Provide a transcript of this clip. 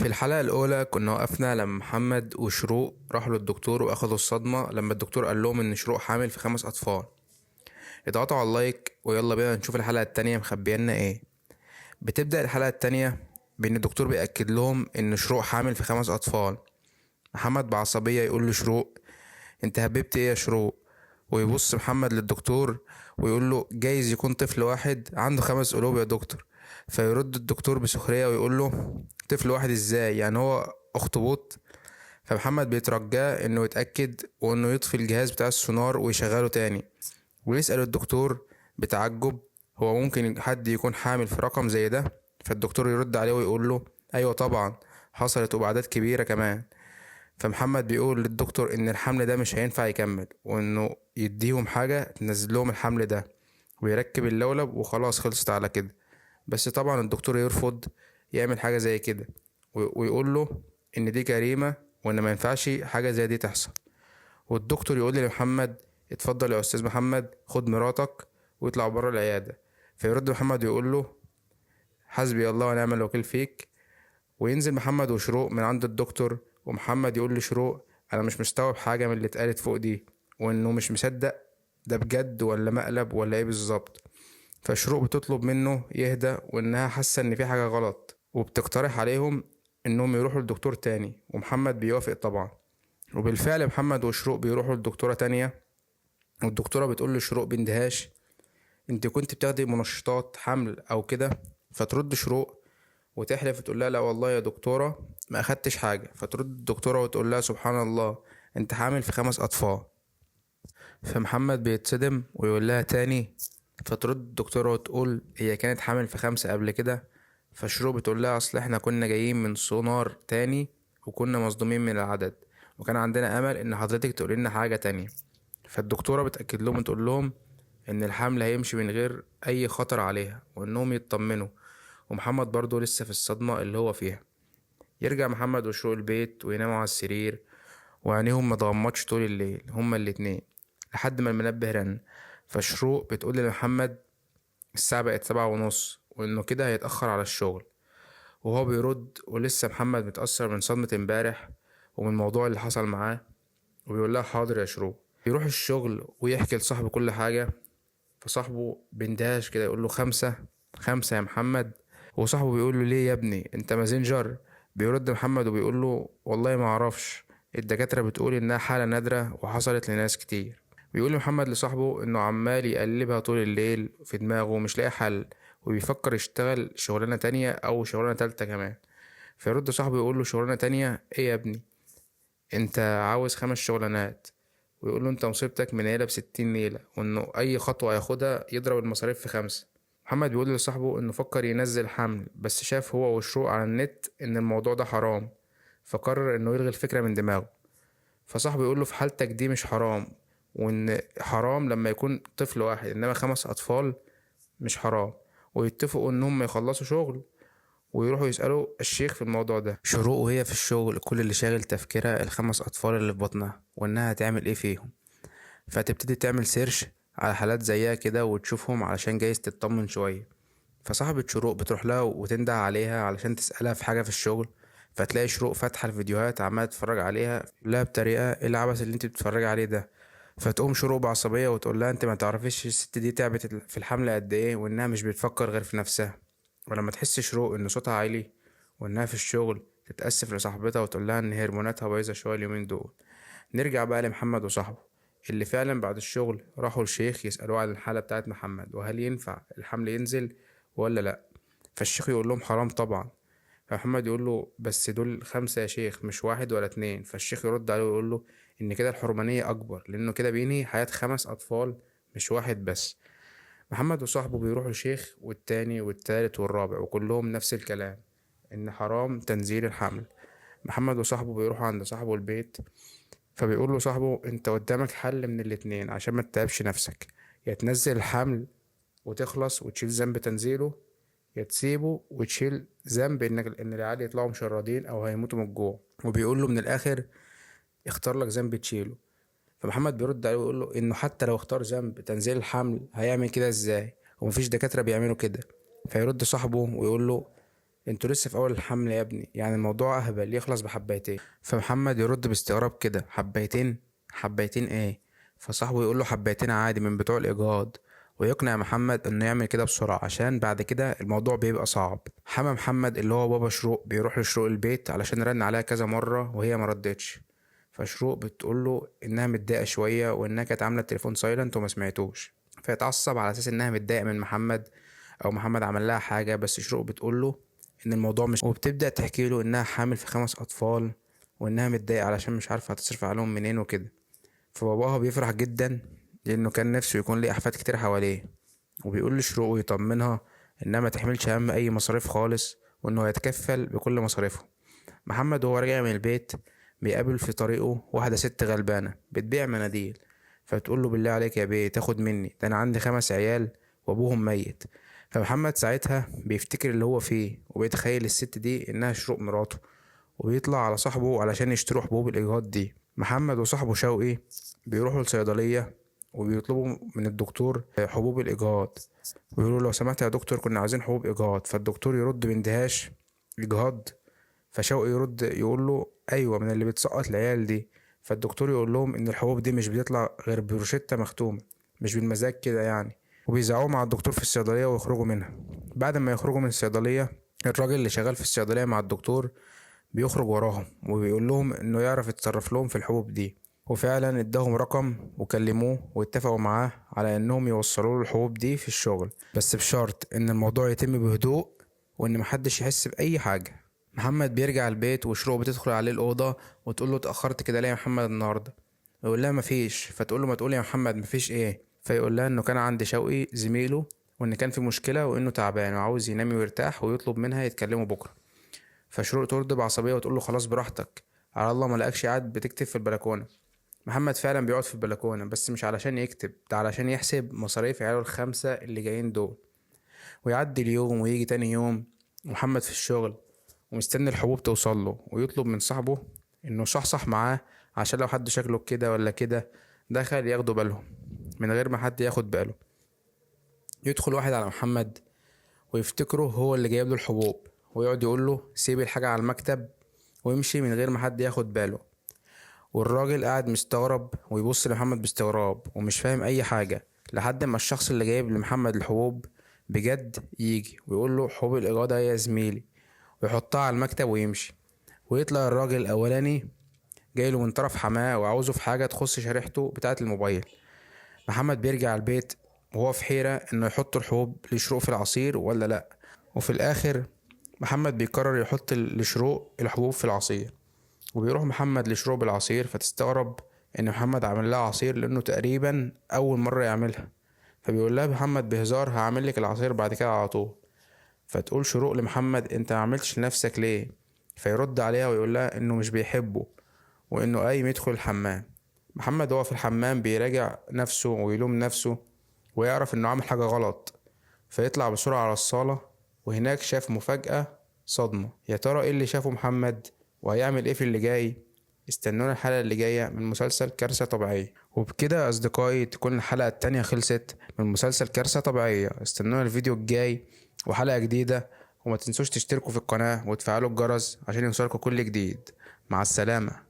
في الحلقة الأولى كنا وقفنا لما محمد وشروق راحوا للدكتور وأخدوا الصدمة لما الدكتور قال لهم إن شروق حامل في 5 أطفال. اضغطوا على اللايك ويلا بينا نشوف الحلقة التانية مخبينا ايه. بتبدأ الحلقة التانية بإن الدكتور بيأكد لهم إن شروق حامل في 5 أطفال. محمد بعصبية يقول لشروق: انت هببت ايه يا شروق؟ ويبص محمد للدكتور ويقول له: جايز يكون طفل واحد عنده 5 قلوب يا دكتور. فيرد الدكتور بسخرية ويقول له: طفل واحد ازاي؟ يعني هو اخطبوط؟ فمحمد بيترجاه انه يتأكد وانه يطفي الجهاز بتاع السونار ويشغله تاني، ويسأل الدكتور بتعجب: هو ممكن حد يكون حامل في رقم زي ده؟ فالدكتور يرد عليه ويقول له: ايوه طبعا، حصلت وبأعداد كبيرة كمان. فمحمد بيقول للدكتور ان الحمل ده مش هينفع يكمل، وانه يديهم حاجة تنزل لهم الحمل ده ويركب اللولب وخلاص، خلصت على كده. بس طبعا الدكتور يرفض يعمل حاجة زي كده، ويقول له ان دي جريمة وان ما ينفعش حاجة زي دي تحصل. والدكتور يقول لمحمد: اتفضل يا استاذ محمد، خد مراتك واطلع بره العيادة. فيرد محمد ويقول له: حسبي الله ونعم الوكيل فيك. وينزل محمد وشروق من عند الدكتور، ومحمد يقول لشروق: انا مش مستوعب حاجة من اللي اتقالت فوق دي، وانه مش مصدق ده بجد ولا مقلب ولا ايه بالظبط. فشروق بتطلب منه يهدى وانها حاسة ان في حاجة غلط، وبتقترح عليهم انهم يروحوا لدكتور تاني، ومحمد بيوافق طبعا. وبالفعل محمد وشروق بيروحوا لدكتورة تانية، والدكتورة بتقول لشروق باندهاش: انت كنت بتاخدي منشطات حمل او كده؟ فترد شروق وتحلف وتقول لها: لا والله يا دكتورة ما اخدتش حاجة. فترد الدكتورة وتقول لها: سبحان الله، انت حامل في 5 أطفال. فمحمد بيتصدم ويقول لها تاني. فترد الدكتورة وتقول: هي كانت حامل في 5 قبل كده. فشروق بتقول لها: اصل احنا كنا جايين من سونار تاني وكنا مصدومين من العدد، وكان عندنا امل ان حضرتك تقول لنا حاجة تانية. فالدكتورة بتأكد لهم وتقول لهم ان الحمل هيمشي من غير اي خطر عليها وانهم يطمنوا. ومحمد برضو لسه في الصدمة اللي هو فيها. يرجع محمد وشروق البيت ويناموا على السرير، وعينيهم متغمضش طول الليل هما الاتنين لحد ما المنبه رن. فشروق بتقول لمحمد: الساعة بقت 7:30 وإنه كده هيتأخر على الشغل. وهو بيرد ولسه محمد متأثر من صدمة امبارح ومن الموضوع اللي حصل معاه، وبيقول لها: حاضر يا شروق. يروح الشغل ويحكي لصاحبه كل حاجة. فصاحبه بيندهش كده يقول له: 5 يا محمد؟ وصاحبه بيقول له: ليه يا ابني، انت مازنجر؟ بيرد محمد وبيقول له: والله ما اعرفش، الدكاترة بتقول انها حالة نادرة وحصلت لناس كتير. بيقول محمد لصاحبه انه عمال يقلبها طول الليل في دماغه ومش لاقي حل، وبيفكر يشتغل شغلانة تانية او شغلانة تالتة كمان. فيرد صاحبه يقول له: شغلانة تانية ايه يا ابني؟ انت عاوز 5 شغلانات؟ ويقول له: انت مصيبتك منيلة ب60 نيلة، وانه اي خطوة ياخدها يضرب المصاريف في 5. محمد بيقول لصاحبه انه فكر ينزل حمل، بس شاف هو وشروق على النت ان الموضوع ده حرام، فقرر انه يلغي الفكرة من دماغه. فصاحبه يقول له: في حالتك دي مش حرام، وان حرام لما يكون طفل واحد، انما 5 أطفال مش حرام. ويتفقوا انهم يخلصوا شغل ويروحوا يسألوا الشيخ في الموضوع ده. شروق وهي في الشغل كل اللي شاغل تفكيرها ال5 أطفال اللي في بطنها وإنها هتعمل إيه فيهم. فتبتدي تعمل سيرش على حالات زيها كده وتشوفهم علشان جايز تطمن شوية. فصاحبة شروق بتروح لها وتنده عليها علشان تسألها في حاجة في الشغل. فتلاقي شروق فاتحة الفيديوهات عمالة تتفرج عليها لا بطريقة: ايه العبث اللي انت بتتفرجي عليه ده؟ فتقوم شروق بعصبية وتقول لها: انت ما تعرفيش الست دي تعبت في الحمل قد ايه، وانها مش بتفكر غير في نفسها. ولما تحس شروق ان صوتها عالي وانها في الشغل تتأسف لصاحبتها وتقول لها ان هرموناتها بايظة شوية اليومين دول. نرجع بقى لمحمد وصاحبه اللي فعلا بعد الشغل راحوا الشيخ يسألوه عن الحالة بتاعت محمد وهل ينفع الحمل ينزل ولا لأ. فالشيخ يقول لهم: حرام طبعا. فمحمد يقول له: بس دول 5 يا شيخ، مش واحد ولا اتنين. فالشيخ يرد عليه ويقول له إن كده الحرمانية أكبر، لأنه كده بينهي حياة 5 أطفال مش واحد بس. محمد وصاحبه بيروحوا الشيخ والتاني والتالت والرابع وكلهم نفس الكلام: إن حرام تنزيل الحمل. محمد وصاحبه بيروحوا عند صاحبه البيت. فبيقول له صاحبه: انت قدامك حل من الاتنين عشان ما تتعبش نفسك: يا تنزل الحمل وتخلص وتشيل ذنب تنزيله، يا تسيبه وتشيل ذنب ان العيال يطلعوا مشردين او هيموتوا من الجوع. وبيقول له من الاخر: اختار لك ذنب تشيله. فمحمد بيرد عليه ويقول له انه حتى لو اختار ذنب تنزيل الحمل هيعمل كده ازاي، ومفيش دكاترة بيعملوا كده. فيرد صاحبه ويقول له: انتوا لسه في اول الحمل يا ابني، يعني الموضوع اهبل يخلص بحبايتين. فمحمد يرد باستغراب كده، حبايتين؟ حبايتين ايه؟ فصاحبه يقول له حبايتين عادي من بتوع الاجهاض، ويقنع محمد انه يعمل كده بسرعة عشان بعد كده الموضوع بيبقى صعب. حما محمد اللي هو بابا شروق بيروح لشروق البيت علشان رن عليها كذا مرة وهي مردتش. فشروق بتقول له انها متضايقة شوية وانها كانت عاملة التليفون سايلنت وما سمعتوش، فيتعصب على اساس انها متضايقة من محمد او محمد عمل لها حاجة. بس شروق بتقول له ان الموضوع مش، وبتبدأ تحكي له انها حامل في 5 اطفال وانها متضايقة علشان مش عارفة هتصرف عليهم منين وكده. فباباها بيفرح جدا لانه كان نفسه يكون ليه احفاد كتير حواليه، وبيقول لشروق ويطمنها انها ما تحملش هم اي مصاريف خالص وانه يتكفل بكل مصاريفهم. محمد وهو راجع من البيت بيقابل في طريقه واحدة ست غلبانة بتبيع مناديل، فبتقول له بالله عليك يا بيه تاخد مني، ده انا عندي 5 عيال وابوهم ميت. فمحمد ساعتها بيفتكر اللي هو فيه وبيتخيل الست دي انها شروق مراته، وبيطلع على صاحبه علشان يشتروا حبوب الاجهاض دي. محمد وصاحبه شوقي بيروحوا الصيدلية وبيطلبوا من الدكتور حبوب الإجهاض، ويقولوا لو سمحت يا دكتور كنا عايزين حبوب إجهاض. فالدكتور يرد باندهاش، إجهاض؟ فشوقي يرد يقول له أيوة، من اللي بتسقط العيال دي. فالدكتور يقول لهم إن الحبوب دي مش بتطلع غير بروشتة مختومة، مش بالمزاج كده يعني. وبيزعقوا مع الدكتور في الصيدلية ويخرجوا منها. بعد ما يخرجوا من الصيدلية، الراجل اللي شغال في الصيدلية مع الدكتور بيخرج وراهم وبيقول لهم انه يعرف يتصرف لهم في الحبوب دي. وفعلا اداهم رقم وكلموه واتفقوا معاه على انهم يوصلوا له الحبوب دي في الشغل، بس بشرط ان الموضوع يتم بهدوء وان محدش يحس باي حاجة. محمد بيرجع البيت وشروق بتدخل عليه الأوضة وتقول له اتأخرت كده ليه يا محمد النهاردة؟ يقول لها مفيش. فتقول له ما تقول يا محمد مفيش ايه؟ فيقول لها انه كان عند شوقي زميله وان كان في مشكلة وانه تعبان وعاوز ينام ويرتاح ويطلب منها يتكلموا بكرة. فشروق ترد بعصبية وتقول له خلاص براحتك، على الله ما لقاكش قاعد بتكتب في البلكونة. محمد فعلا بيقعد في البلكونة بس مش علشان يكتب، ده علشان يحسب مصاريف عياله ال5 اللي جايين دول. ويعدي اليوم ويجي تاني يوم، محمد في الشغل ومستني الحبوب توصل له، ويطلب من صاحبه انه يصحصح معاه عشان لو حد شكله كده ولا كده دخل ياخدوا بالهم من غير ما حد ياخد باله. يدخل واحد على محمد ويفتكره هو اللي جايب له الحبوب، ويقعد يقول له سيب الحاجة على المكتب ويمشي من غير ما حد ياخد باله. والراجل قاعد مستغرب ويبص لمحمد باستغراب ومش فاهم اي حاجة، لحد ما الشخص اللي جايب لمحمد الحبوب بجد يجي ويقول له حبوب الإجادة يا زميلي، ويحطها على المكتب ويمشي. ويطلع الراجل الأولاني جايله من طرف حماه وعاوزه في حاجة تخص شريحته بتاعة الموبايل. محمد بيرجع البيت وهو في حيرة انه يحط الحبوب لشروق في العصير ولا لأ. وفي الآخر محمد بيقرر يحط لشروق الحبوب في العصير، وبيروح محمد لشروق بالعصير، فتستغرب ان محمد عمل لها عصير لانه تقريبا اول مرة يعملها. فبيقول لها محمد بهزار هعمل لك العصير بعد كده على طول. فتقول شروق لمحمد انت ما عملتش لنفسك ليه؟ فيرد عليها ويقول لها انه مش بيحبه وانه قايم يدخل الحمام. محمد هو في الحمام بيراجع نفسه ويلوم نفسه ويعرف انه عمل حاجة غلط، فيطلع بسرعة على الصالة، وهناك شاف مفاجأة صدمة. يا ترى ايه اللي شافه محمد وهيعمل ايه في اللي جاي؟ استنونا الحلقة اللي جاية من مسلسل كارثة طبيعية. وبكده يا أصدقائي تكون الحلقة التانية خلصت من مسلسل كارثة طبيعية. استنونا الفيديو الجاي وحلقة جديدة، وما تنسوش تشتركوا في القناة وتفعلوا الجرس عشان يوصلكوا كل جديد. مع السلامة.